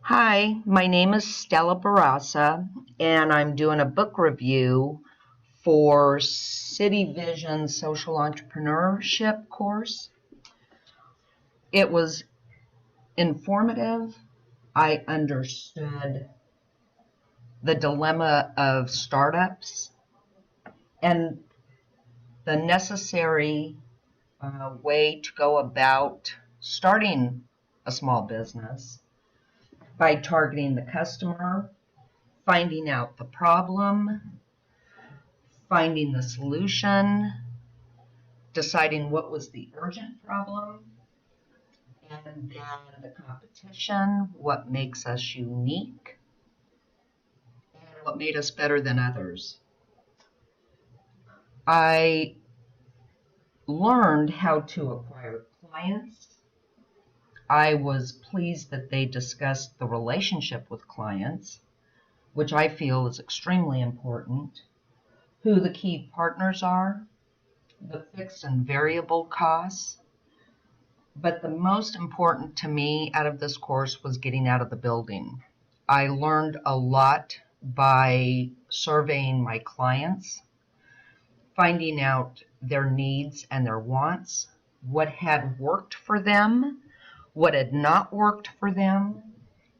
Hi, my name is Stella Bourassa, and I'm doing a book review for City Vision Social Entrepreneurship course. It was informative. I understood the dilemma of startups and the necessary way to go about starting a small business by targeting the customer, finding out the problem, finding the solution, deciding what was the urgent problem, and then the competition, what makes us unique, and what made us better than others. I learned how to acquire clients. I was pleased that they discussed the relationship with clients, which I feel is extremely important, who the key partners are, the fixed and variable costs. But the most important to me out of this course was getting out of the building. I learned a lot by surveying my clients, finding out their needs and their wants, what had worked for them, what had not worked for them,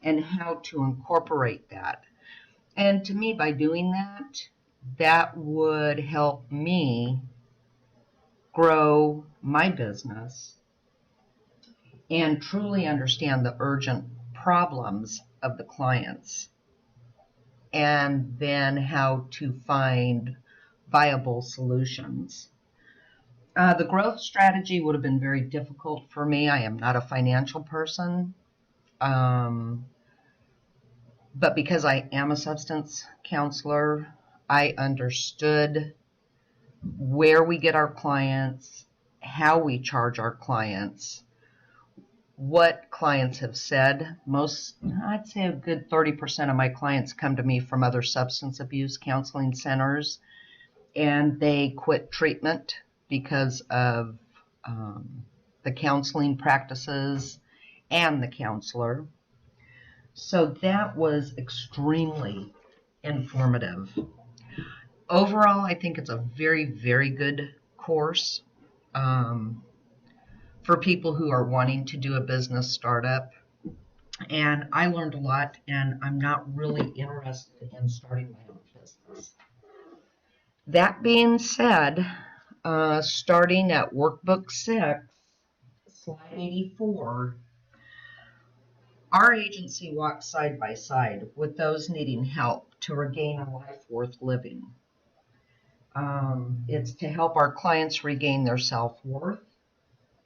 and how to incorporate that. And to me, by doing that, that would help me grow my business and truly understand the urgent problems of the clients, and then how to find viable solutions. The growth strategy would have been very difficult for me. I am not a financial person, but because I am a substance counselor, I understood where we get our clients, how we charge our clients, what clients have said. I'd say a good 30% of my clients come to me from other substance abuse counseling centers, and they quit treatment because of the counseling practices and the counselor. So that was extremely informative. Overall, I think it's a very, very good course. For people who are wanting to do a business startup. And I learned a lot, and I'm not really interested in starting my own business. That being said, starting at workbook 6, slide 84, our agency walks side by side with those needing help to regain a life worth living. It's to help our clients regain their self-worth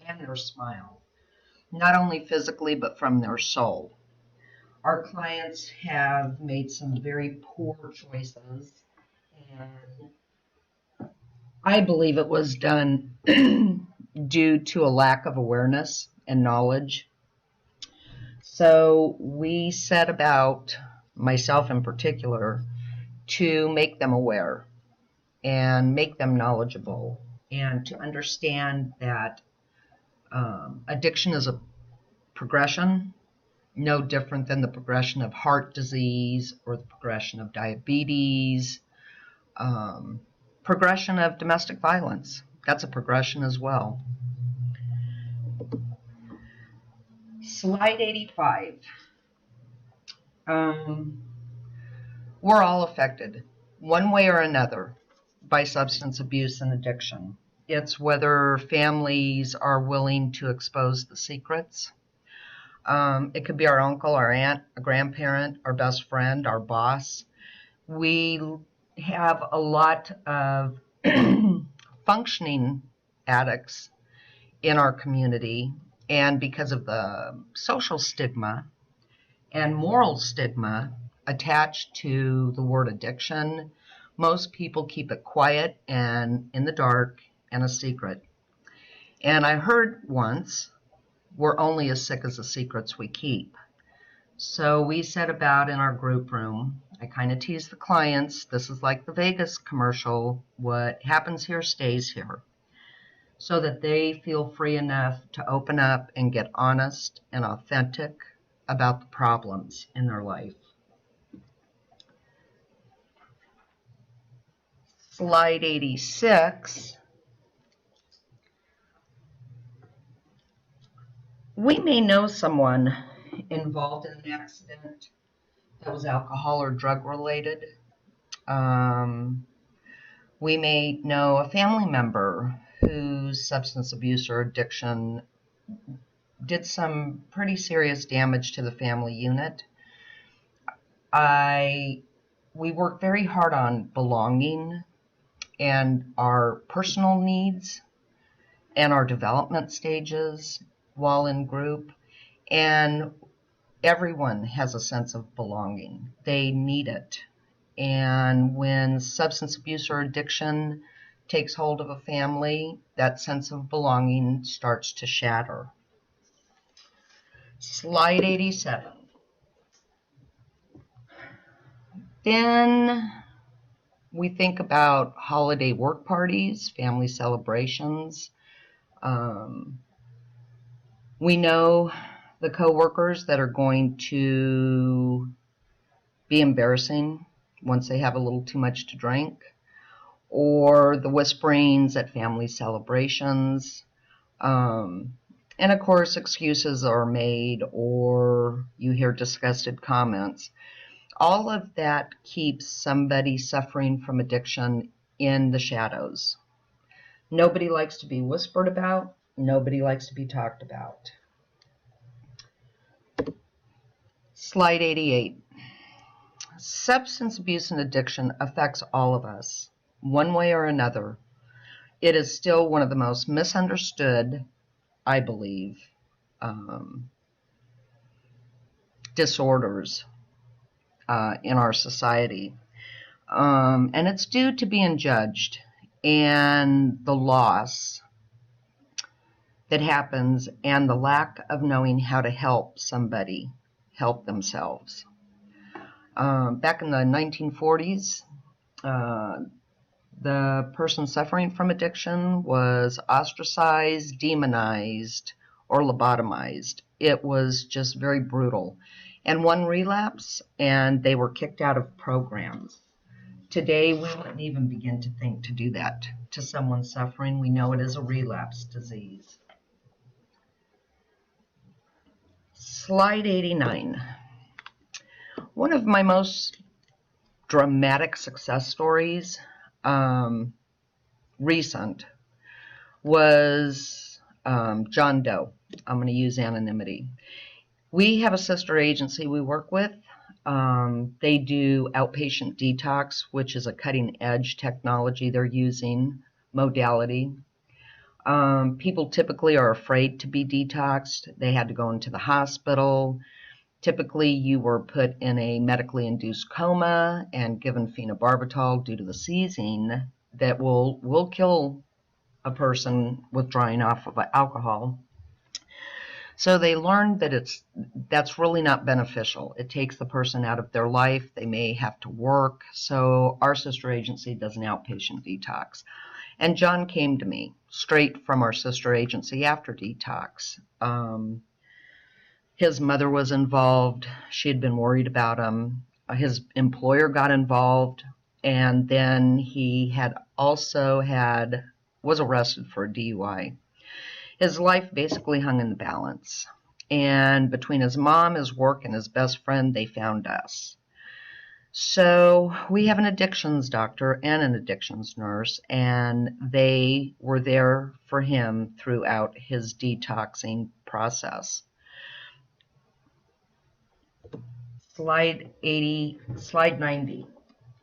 and their smile, not only physically, but from their soul. Our clients have made some very poor choices, and I believe it was done due to a lack of awareness and knowledge. So we set about, myself in particular, to make them aware and make them knowledgeable, and to understand that addiction is a progression, no different than the progression of heart disease or the progression of diabetes, progression of domestic violence. That's a progression as well. Slide 85. We're all affected, one way or another, by substance abuse and addiction. It's whether families are willing to expose the secrets. It could be our uncle, our aunt, a grandparent, our best friend, our boss. We have a lot of functioning addicts in our community, and because of the social stigma and moral stigma attached to the word addiction, most people keep it quiet and in the dark and a secret. And I heard once, we're only as sick as the secrets we keep. So we set about in our group room. I kind of tease the clients. This is like the Vegas commercial. What happens here stays here. So that they feel free enough to open up and get honest and authentic about the problems in their life. Slide 86. We may know someone involved in an accident that was alcohol or drug related. We may know a family member whose substance abuse or addiction did some pretty serious damage to the family unit. We work very hard on belonging and our personal needs and our development stages while in group. And everyone has a sense of belonging. They need it. And when substance abuse or addiction takes hold of a family, that sense of belonging starts to shatter. Slide 87. Then we think about holiday work parties, family celebrations. We know the coworkers that are going to be embarrassing once they have a little too much to drink, or the whisperings at family celebrations. And of course, excuses are made, or you hear disgusted comments. All of that keeps somebody suffering from addiction in the shadows. Nobody likes to be whispered about. Nobody likes to be talked about. Slide 88. Substance abuse and addiction affects all of us, one way or another. It is still one of the most misunderstood, I believe, disorders in our society. And it's due to being judged and the loss that happens and the lack of knowing how to help somebody help themselves. Back in the 1940s, the person suffering from addiction was ostracized, demonized, or lobotomized. It was just very brutal. And one relapse, and they were kicked out of programs. Today, we wouldn't even begin to think to do that to someone suffering. We know it is a relapse disease. Slide 89. One of my most dramatic success stories, recent, was John Doe. I'm going to use anonymity. We have a sister agency we work with. They do outpatient detox, which is a cutting edge technology they're using, modality. People typically are afraid to be detoxed. They had to go into the hospital. Typically, you were put in a medically induced coma and given phenobarbital due to the seizing that will kill a person withdrawing off of alcohol. So they learned that that's really not beneficial. It takes the person out of their life. They may have to work. So our sister agency does an outpatient detox. And John came to me straight from our sister agency after detox. His mother was involved. She had been worried about him. His employer got involved. And then he was arrested for a DUI. His life basically hung in the balance. And between his mom, his work, and his best friend, they found us. So we have an addictions doctor and an addictions nurse, and they were there for him throughout his detoxing process. Slide 90.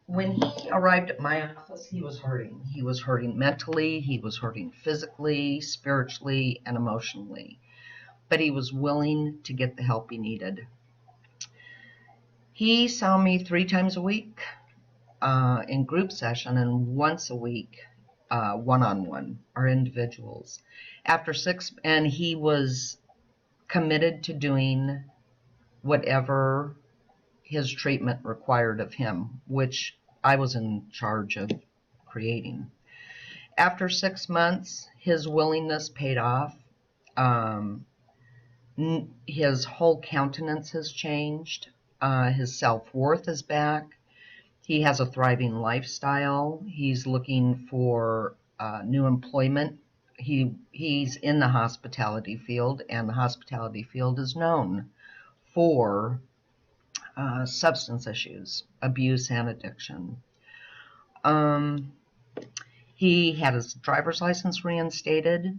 When he arrived at my office, he was hurting. He was hurting mentally, he was hurting physically, spiritually, and emotionally. But he was willing to get the help he needed. He saw me 3 times a week in group session and once a week one-on-one, or individuals. And he was committed to doing whatever his treatment required of him, which I was in charge of creating. After 6 months, his willingness paid off. His whole countenance has changed. His self-worth is back. He has a thriving lifestyle. He's looking for new employment. He's in the hospitality field, and the hospitality field is known for substance issues, abuse, and addiction. He had his driver's license reinstated,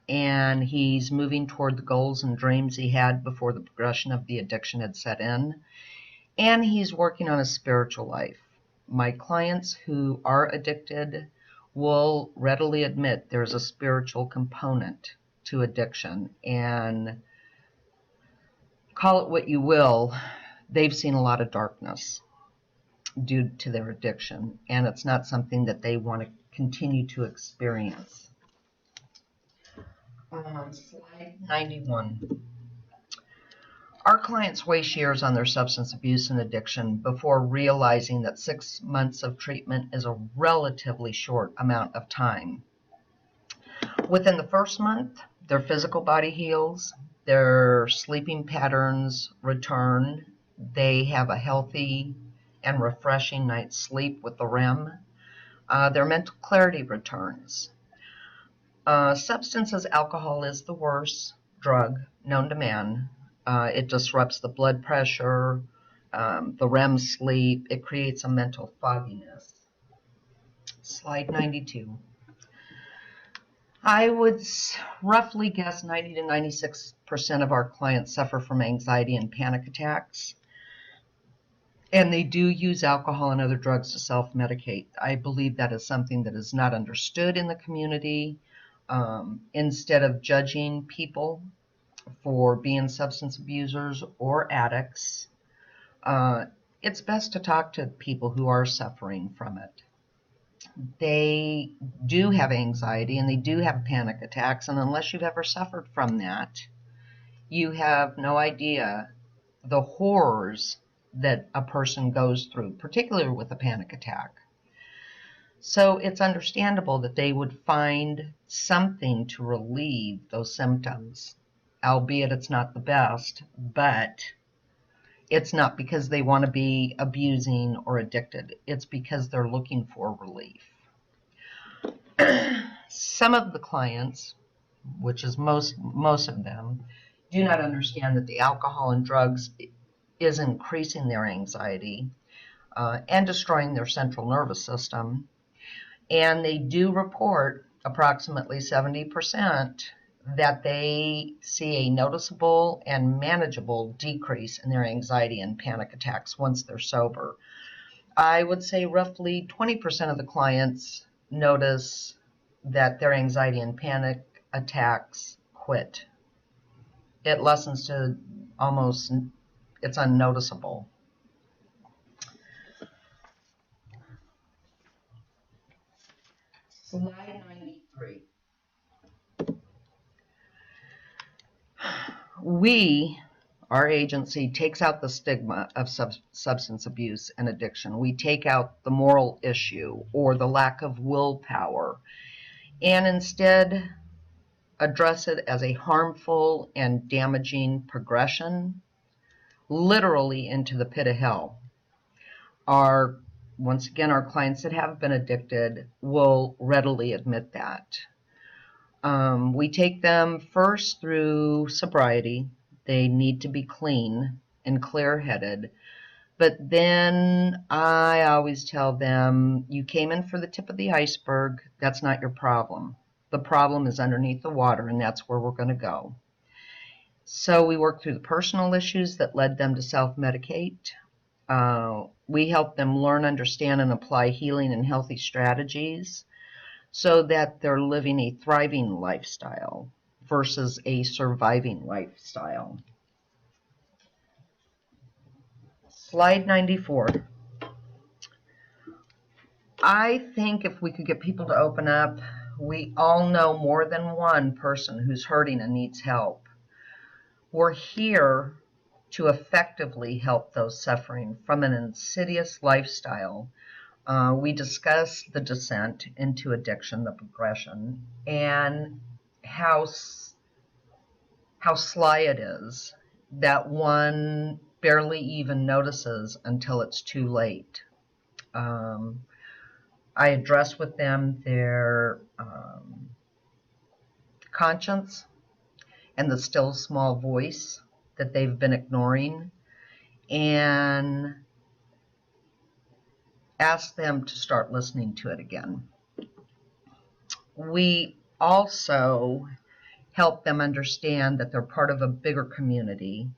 and he's moving toward the goals and dreams he had before the progression of the addiction had set in. And he's working on his spiritual life. My clients who are addicted will readily admit there's a spiritual component to addiction. And call it what you will, they've seen a lot of darkness due to their addiction. And it's not something that they want to continue to experience. Slide 91. Our clients waste years on their substance abuse and addiction before realizing that 6 months of treatment is a relatively short amount of time. Within the first month, their physical body heals, their sleeping patterns return, they have a healthy and refreshing night's sleep with the REM, their mental clarity returns. Substances, alcohol is the worst drug known to man. It disrupts the blood pressure, the REM sleep. It creates a mental fogginess. Slide 92. I would roughly guess 90 to 96% of our clients suffer from anxiety and panic attacks. And they do use alcohol and other drugs to self-medicate. I believe that is something that is not understood in the community. Instead of judging people for being substance abusers or addicts, it's best to talk to people who are suffering from it. They do have anxiety and they do have panic attacks, and unless you've ever suffered from that, you have no idea the horrors that a person goes through, particularly with a panic attack. So it's understandable that they would find something to relieve those symptoms, albeit it's not the best, but it's not because they want to be abusing or addicted. It's because they're looking for relief. Some of the clients, which is most of them, do not understand that the alcohol and drugs is increasing their anxiety and destroying their central nervous system. And they do report approximately 70% that they see a noticeable and manageable decrease in their anxiety and panic attacks once they're sober. I would say roughly 20% of the clients notice that their anxiety and panic attacks quit. It lessens to almost, it's unnoticeable. Slide 93. Our agency takes out the stigma of substance abuse and addiction. We take out the moral issue or the lack of willpower, and instead address it as a harmful and damaging progression, literally into the pit of hell. Once again, our clients that have been addicted will readily admit that. We take them first through sobriety. They need to be clean and clear-headed. But then I always tell them, you came in for the tip of the iceberg. That's not your problem. The problem is underneath the water, and that's where we're going to go. So we work through the personal issues that led them to self-medicate. We help them learn, understand, and apply healing and healthy strategies so that they're living a thriving lifestyle versus a surviving lifestyle. Slide 94. I think if we could get people to open up, we all know more than one person who's hurting and needs help. We're here to effectively help those suffering from an insidious lifestyle. We discuss the descent into addiction, the progression, and how how sly it is, that one barely even notices until it's too late. I address with them their conscience and the still small voice that they've been ignoring, and ask them to start listening to it again. We also help them understand that they're part of a bigger community,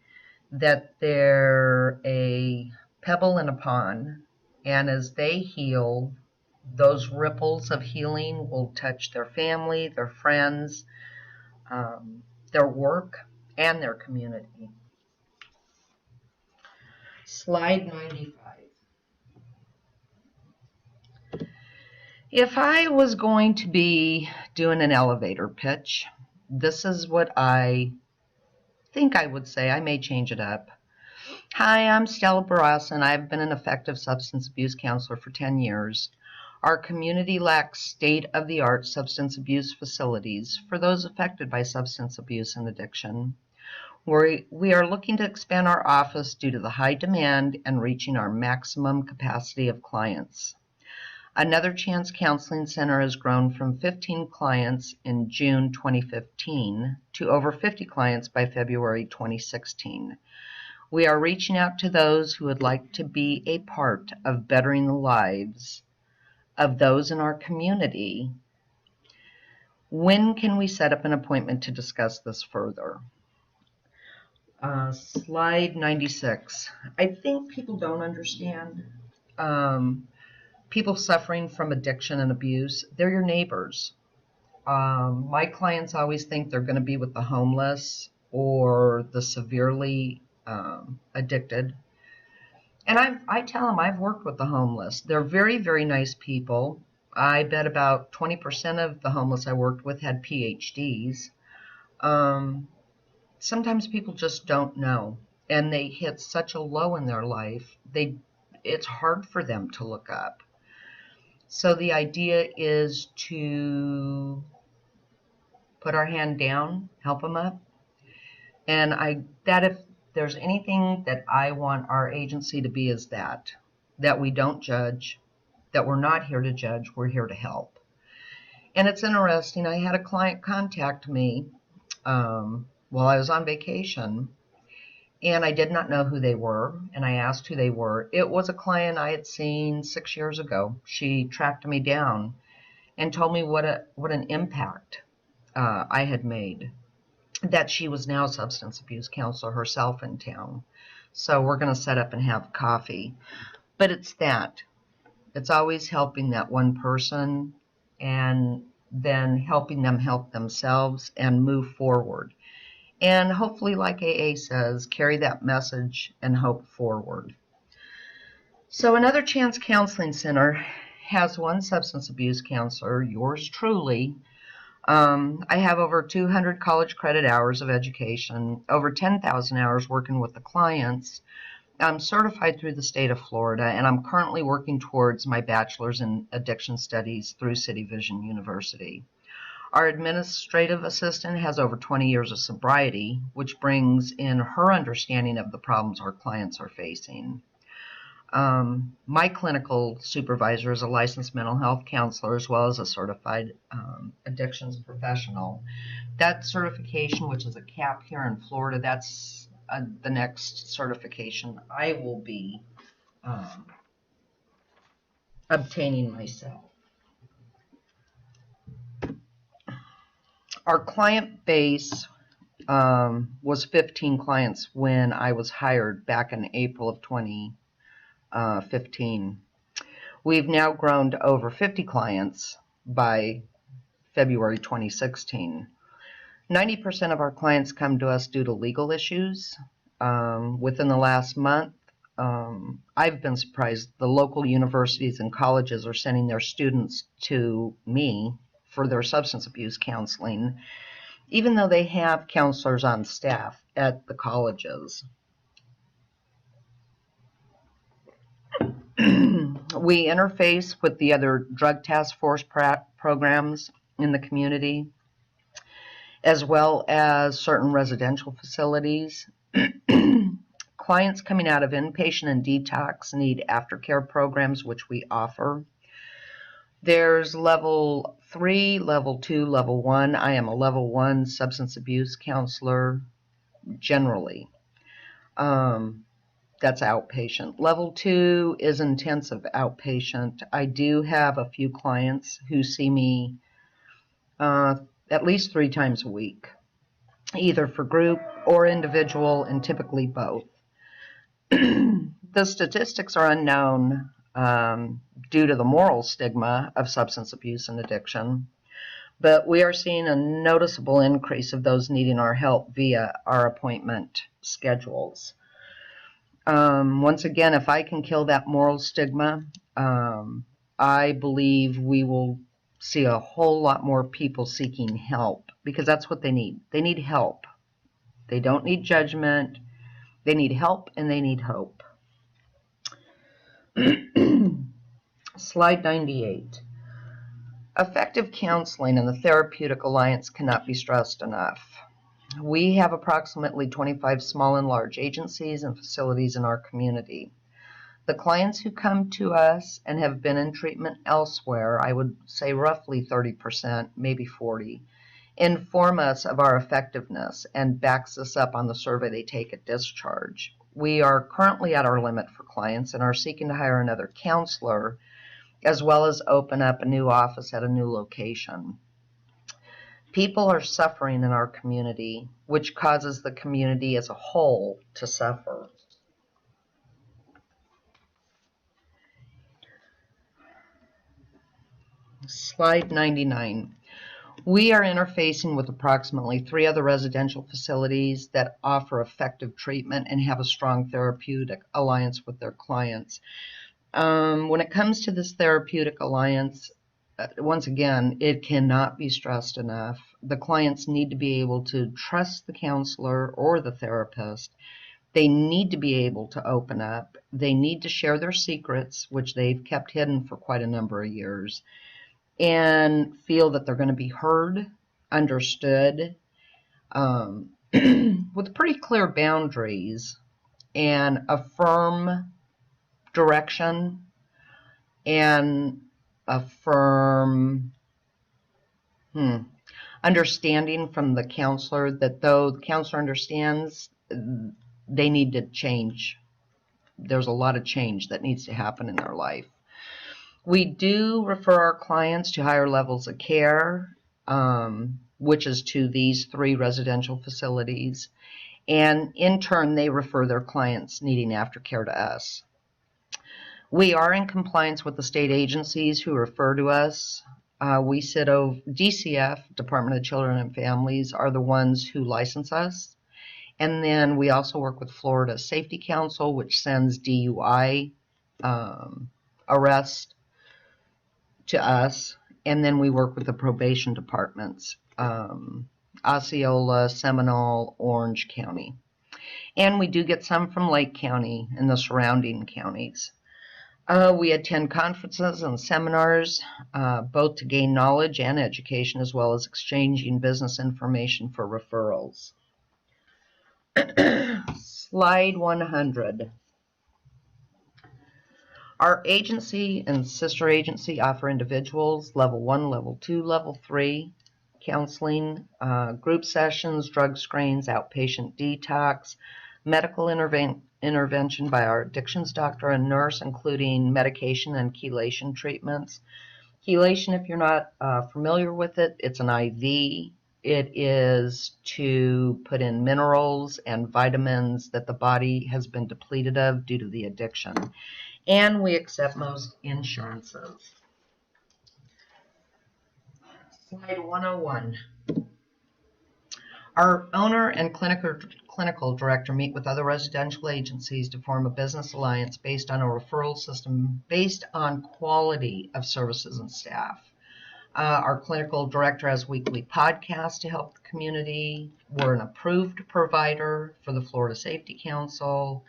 that they're a pebble in a pond, and as they heal, those ripples of healing will touch their family, their friends, their work, and their community. Slide 95. If I was going to be doing an elevator pitch, this is what I think I would say. I may change it up. Hi, I'm Stella Bourassa, and I've been an effective substance abuse counselor for 10 years. Our community lacks state-of-the-art substance abuse facilities for those affected by substance abuse and addiction. We are looking to expand our office due to the high demand and reaching our maximum capacity of clients. Another Chance Counseling Center has grown from 15 clients in June 2015 to over 50 clients by February 2016. We are reaching out to those who would like to be a part of bettering the lives of those in our community. When can we set up an appointment to discuss this further? Slide 96. I think people don't understand. People suffering from addiction and abuse, they're your neighbors. My clients always think they're going to be with the homeless or the severely addicted. And I tell them I've worked with the homeless. They're very, very nice people. I bet about 20% of the homeless I worked with had PhDs. Sometimes people just don't know, and they hit such a low in their life, it's hard for them to look up. So the idea is to put our hand down, help them up. And that if there's anything that I want our agency to be is that we don't judge, that we're not here to judge, we're here to help. And it's interesting, I had a client contact me while I was on vacation, and I did not know who they were, and I asked who they were. It was a client I had seen 6 years ago. She tracked me down and told me what an impact I had made, that she was now a substance abuse counselor herself in town. So we're going to set up and have coffee. But it's always helping that one person and then helping them help themselves and move forward. And hopefully, like AA says, carry that message and hope forward. So Another Chance Counseling Center has one substance abuse counselor, yours truly. I have over 200 college credit hours of education, over 10,000 hours working with the clients. I'm certified through the state of Florida, and I'm currently working towards my bachelor's in addiction studies through City Vision University. Our administrative assistant has over 20 years of sobriety, which brings in her understanding of the problems our clients are facing. My clinical supervisor is a licensed mental health counselor as well as a certified addictions professional. That certification, which is a CAP here in Florida, that's the next certification I will be obtaining myself. Our client base was 15 clients when I was hired back in April of 2015. We've now grown to over 50 clients by February 2016. 90% of our clients come to us due to legal issues. Within the last month, I've been surprised. The local universities and colleges are sending their students to me for their substance abuse counseling, even though they have counselors on staff at the colleges. We interface with the other drug task force programs in the community, as well as certain residential facilities. Clients coming out of inpatient and detox need aftercare programs, which we offer. There's level 3, level 2, level 1. I am a level 1 substance abuse counselor generally. That's outpatient. Level 2 is intensive outpatient. I do have a few clients who see me at least 3 times a week, either for group or individual, and typically both. The statistics are unknown due to the moral stigma of substance abuse and addiction, but we are seeing a noticeable increase of those needing our help via our appointment schedules. Once again, if I can kill that moral stigma, I believe we will see a whole lot more people seeking help, because that's what they need. They need help. They don't need judgment. They need help, and they need hope. Slide 98. Effective counseling and the therapeutic alliance cannot be stressed enough. We have approximately 25 small and large agencies and facilities in our community. The clients who come to us and have been in treatment elsewhere, I would say roughly 30%, maybe 40%, inform us of our effectiveness and backs us up on the survey they take at discharge. We are currently at our limit for clients and are seeking to hire another counselor, as well as open up a new office at a new location. People are suffering in our community, which causes the community as a whole to suffer. Slide 99. We are interfacing with approximately 3 other residential facilities that offer effective treatment and have a strong therapeutic alliance with their clients. When it comes to this therapeutic alliance, once again, it cannot be stressed enough. The clients need to be able to trust the counselor or the therapist. They need to be able to open up. They need to share their secrets, which they've kept hidden for quite a number of years, and feel that they're going to be heard, understood, with pretty clear boundaries and a firm direction and a firm understanding from the counselor that though the counselor understands, they need to change. There's a lot of change that needs to happen in their life. We do refer our clients to higher levels of care, which is to these 3 residential facilities, and in turn they refer their clients needing aftercare to us. We are in compliance with the state agencies who refer to us. We sit over DCF, Department of Children and Families, are the ones who license us. And then we also work with Florida Safety Council, which sends DUI arrest to us. And then we work with the probation departments, Osceola, Seminole, Orange County. And we do get some from Lake County and the surrounding counties. We attend conferences and seminars, both to gain knowledge and education, as well as exchanging business information for referrals. Slide 100. Our agency and sister agency offer individuals level 1, level 2, level 3 counseling, group sessions, drug screens, outpatient detox, medical intervention by our addictions doctor and nurse, including medication and chelation treatments. Chelation, if you're not familiar with it, it's an IV. It is to put in minerals and vitamins that the body has been depleted of due to the addiction. And we accept most insurances. Slide 101. Our owner and clinical director meet with other residential agencies to form a business alliance based on a referral system based on quality of services and staff. Our clinical director has weekly podcasts to help the community. We're an approved provider for the Florida Safety Council.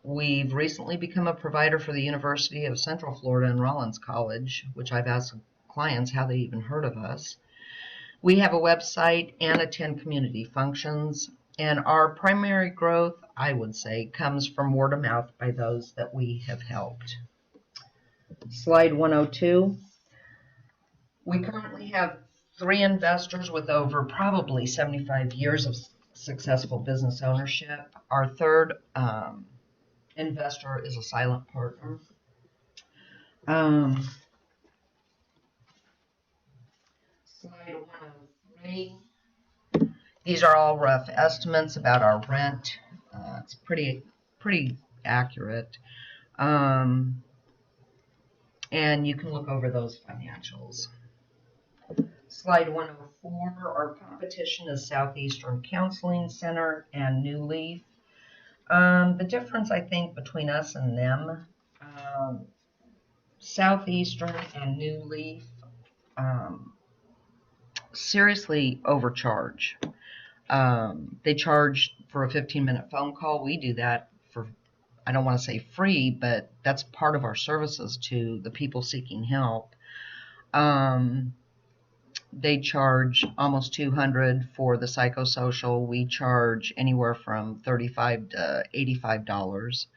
We've recently become a provider for the University of Central Florida and Rollins College, which I've asked clients how they even heard of us. We have a website and attend community functions, and our primary growth, I would say, comes from word of mouth by those that we have helped. Slide 102. We currently have 3 investors with over probably 75 years of successful business ownership. Our third investor is a silent partner. Slide 103. These are all rough estimates about our rent. It's pretty accurate. And you can look over those financials. Slide 104, our competition is Southeastern Counseling Center and New Leaf. The difference, I think, between us and them, Southeastern and New Leaf seriously overcharge. They charge for a 15-minute phone call. We do that for, I don't want to say free, but that's part of our services to the people seeking help. They charge almost $200 for the psychosocial. We charge anywhere from $35 to $85.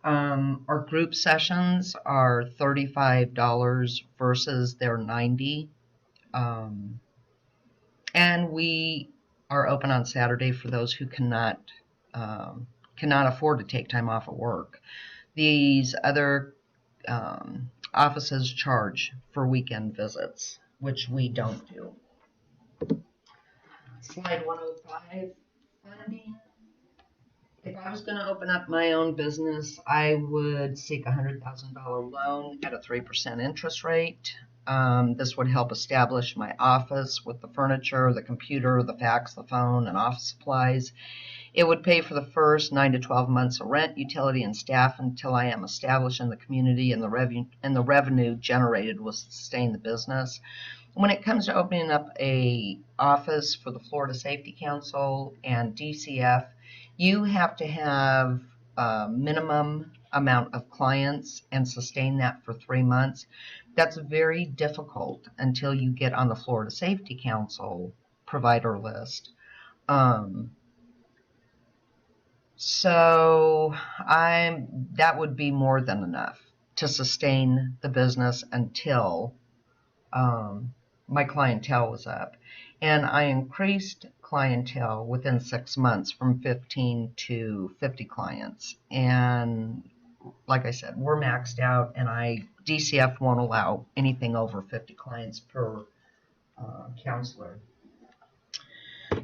Our group sessions are $35 versus their $90. And we are open on Saturday for those who cannot afford to take time off of work. These other offices charge for weekend visits, which we don't do. Slide 105, funding. If I was going to open up my own business, I would seek a $100,000 loan at a 3% interest rate. This would help establish my office with the furniture, the computer, the fax, the phone, and office supplies. It would pay for the first 9 to 12 months of rent, utility, and staff until I am established in the community, and the revenue generated will sustain the business. When it comes to opening up a office for the Florida Safety Council and DCF, you have to have a minimum amount of clients and sustain that for 3 months. That's very difficult until you get on the Florida Safety Council provider list. So that would be more than enough to sustain the business until my clientele was up. And I increased clientele within 6 months from 15 to 50 clients. And like I said, we're maxed out, and DCF won't allow anything over 50 clients per counselor.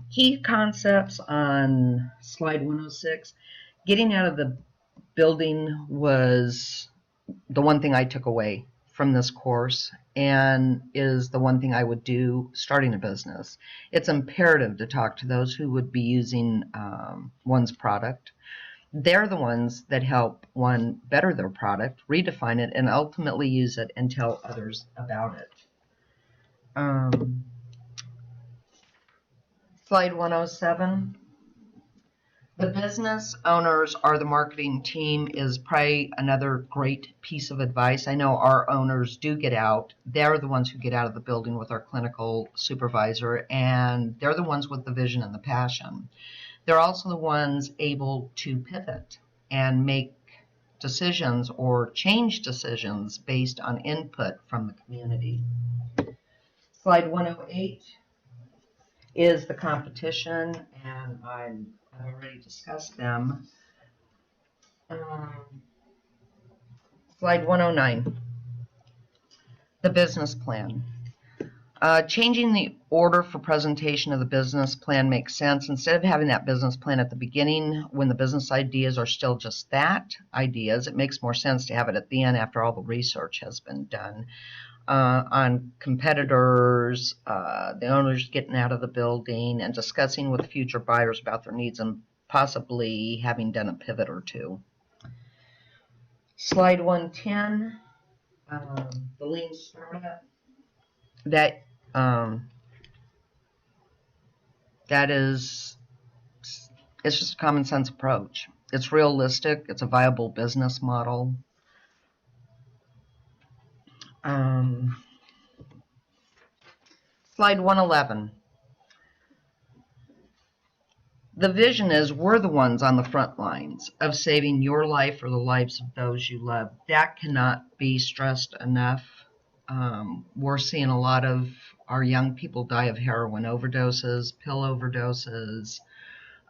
Key concepts on slide 106. Getting out of the building was the one thing I took away from this course, and is the one thing I would do starting a business. It's imperative to talk to those who would be using one's product. They're the ones that help one better their product, redefine it, and ultimately use it and tell others about it. Slide 107. The business owners or the marketing team is probably another great piece of advice. I know our owners do get out. They're the ones who get out of the building with our clinical supervisor, and they're the ones with the vision and the passion. They're also the ones able to pivot and make decisions or change decisions based on input from the community. Slide 108 is the competition, and I've already discussed them. Slide 109, the business plan. Changing the order for presentation of the business plan makes sense. Instead of having that business plan at the beginning when the business ideas are still just that, ideas, it makes more sense to have it at the end after all the research has been done on competitors, the owners getting out of the building, and discussing with future buyers about their needs and possibly having done a pivot or two. Slide 110, the lean startup. It's just a common sense approach. It's realistic. It's a viable business model. Slide 111. The vision is we're the ones on the front lines of saving your life or the lives of those you love. That cannot be stressed enough. We're seeing a lot of our young people die of heroin overdoses, pill overdoses,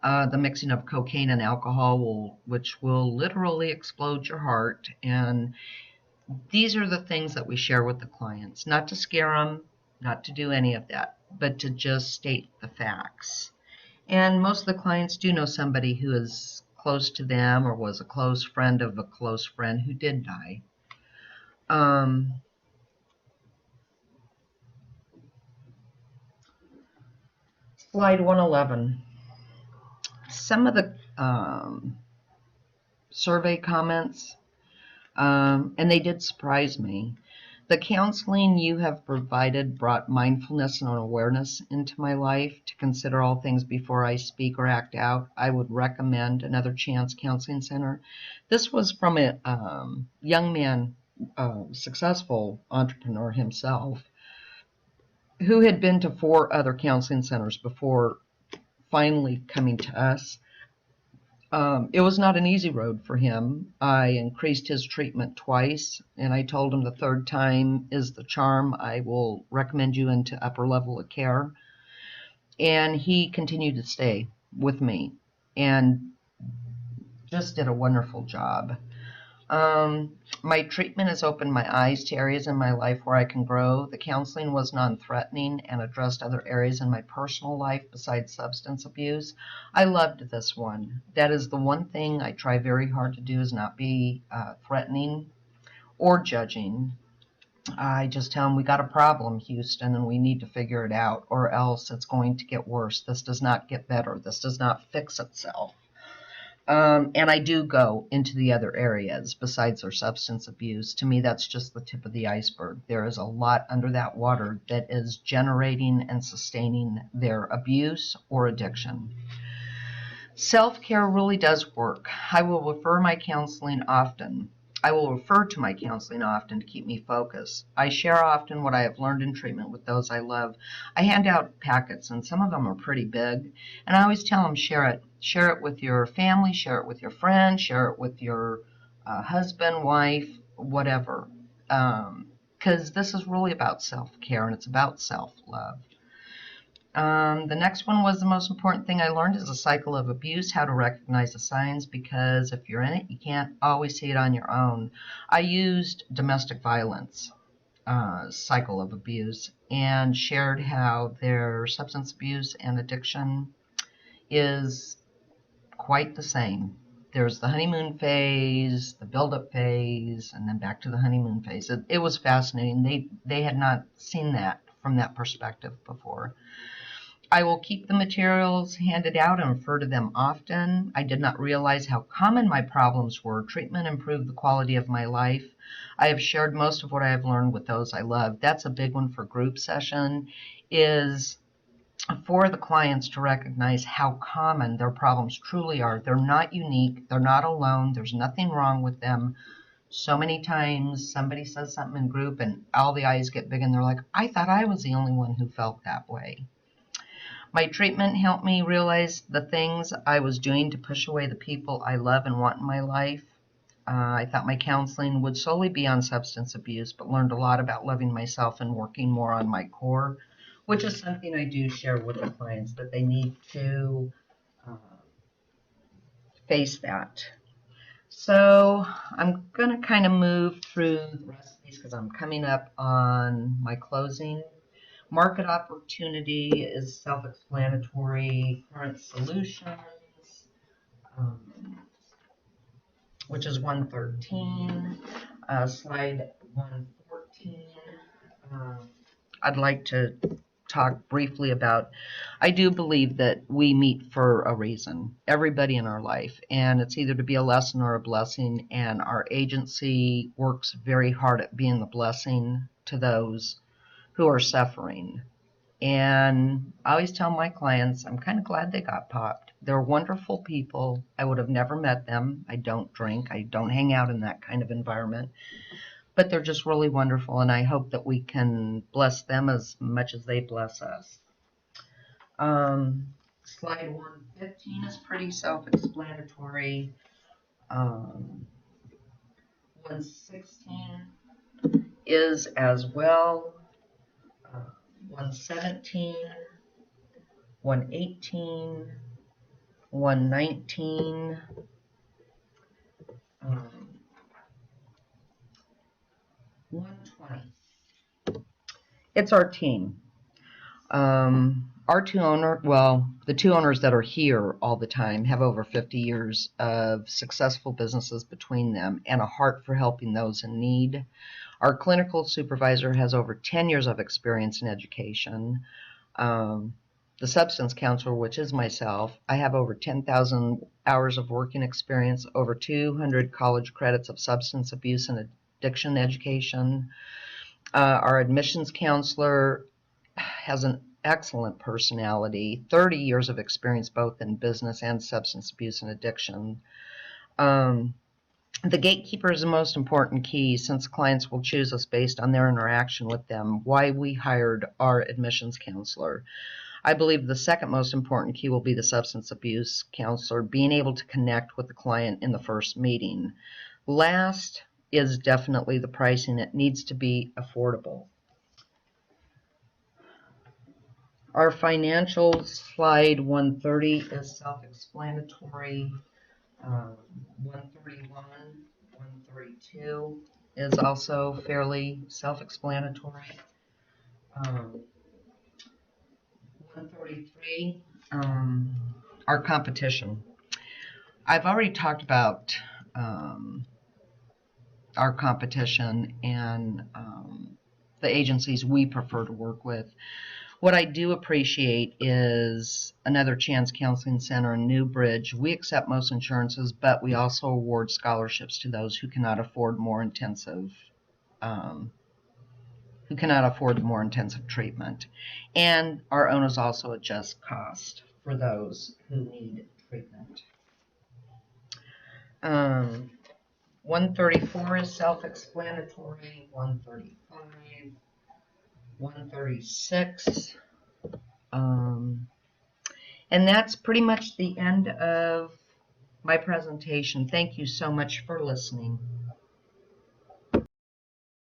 the mixing of cocaine and alcohol, which will literally explode your heart. And these are the things that we share with the clients, not to scare them, not to do any of that, but to just state the facts. And most of the clients do know somebody who is close to them or was a close friend of a close friend who did die. Slide 111. Some of the survey comments, and they did surprise me. The counseling you have provided brought mindfulness and awareness into my life to consider all things before I speak or act out. I would recommend Another Chance Counseling Center. This was from a young man, successful entrepreneur himself, who had been to 4 other counseling centers before finally coming to us. It was not an easy road for him. I increased his treatment twice, and I told him the third time is the charm. I will recommend you into upper level of care. And he continued to stay with me and just did a wonderful job. My treatment has opened my eyes to areas in my life where I can grow. The counseling was non-threatening and addressed other areas in my personal life besides substance abuse. I loved this one. That is the one thing I try very hard to do, is not be threatening or judging. I just tell them, we got a problem, Houston, and we need to figure it out, or else it's going to get worse. This does not get better. This does not fix itself. And I do go into the other areas besides their substance abuse. To me, that's just the tip of the iceberg. There is a lot under that water that is generating and sustaining their abuse or addiction. Self-care really does work. I will refer to my counseling often to keep me focused. I share often what I have learned in treatment with those I love. I hand out packets, and some of them are pretty big, and I always tell them, share it. Share it with your family, share it with your friends, share it with your husband, wife, whatever, because this is really about self-care, and it's about self-love. The next one was the most important thing I learned is a cycle of abuse, how to recognize the signs, because if you're in it, you can't always see it on your own. I used domestic violence cycle of abuse and shared how their substance abuse and addiction is quite the same. There's the honeymoon phase, the build-up phase, and then back to the honeymoon phase. It was fascinating. They had not seen that from that perspective before. I will keep the materials handed out and refer to them often. I did not realize how common my problems were. Treatment improved the quality of my life. I have shared most of what I have learned with those I love. That's a big one for group session, is for the clients to recognize how common their problems truly are. They're not unique. They're not alone. There's nothing wrong with them. So many times somebody says something in group and all the eyes get big and they're like, I thought I was the only one who felt that way. My treatment helped me realize the things I was doing to push away the people I love and want in my life. I thought my counseling would solely be on substance abuse, but learned a lot about loving myself and working more on my core, which is something I do share with the clients, that they need to face that. So I'm going to kind of move through the rest of these because I'm coming up on my closing. Market opportunity is self-explanatory. Current solutions, which is 113. Slide 114. I'd like to talk briefly about, I do believe that we meet for a reason, everybody in our life, and it's either to be a lesson or a blessing, and our agency works very hard at being the blessing to those who are suffering. And I always tell my clients, I'm kind of glad they got popped. They're wonderful people. I would have never met them. I don't drink. I don't hang out in that kind of environment. but they're just really wonderful, and I hope that we can bless them as much as they bless us. Slide 115 is pretty self-explanatory. 116 is as well. 117, 118, 119, 120. It's our team. Our the two owners that are here all the time have over 50 years of successful businesses between them and a heart for helping those in need. Our clinical supervisor has over 10 years of experience in education. The substance counselor, which is myself, I have over 10,000 hours of working experience, over 200 college credits of substance abuse and addiction education. Our admissions counselor has an excellent personality, 30 years of experience both in business and substance abuse and addiction. The gatekeeper is the most important key, since clients will choose us based on their interaction with them, why we hired our admissions counselor. I believe the second most important key will be the substance abuse counselor, being able to connect with the client in the first meeting. Last is definitely the pricing. It needs to be affordable. Our financials, slide 130, is self-explanatory. 131, 132 is also fairly self-explanatory. 133, our competition. I've already talked about our competition and the agencies we prefer to work with. What I do appreciate is Another Chance Counseling Center in Newbridge. We accept most insurances, but we also award scholarships to those who cannot afford more intensive treatment. And our owners also adjust cost for those who need treatment. 134 is self-explanatory. 135, 136. And that's pretty much the end of my presentation. Thank you so much for listening.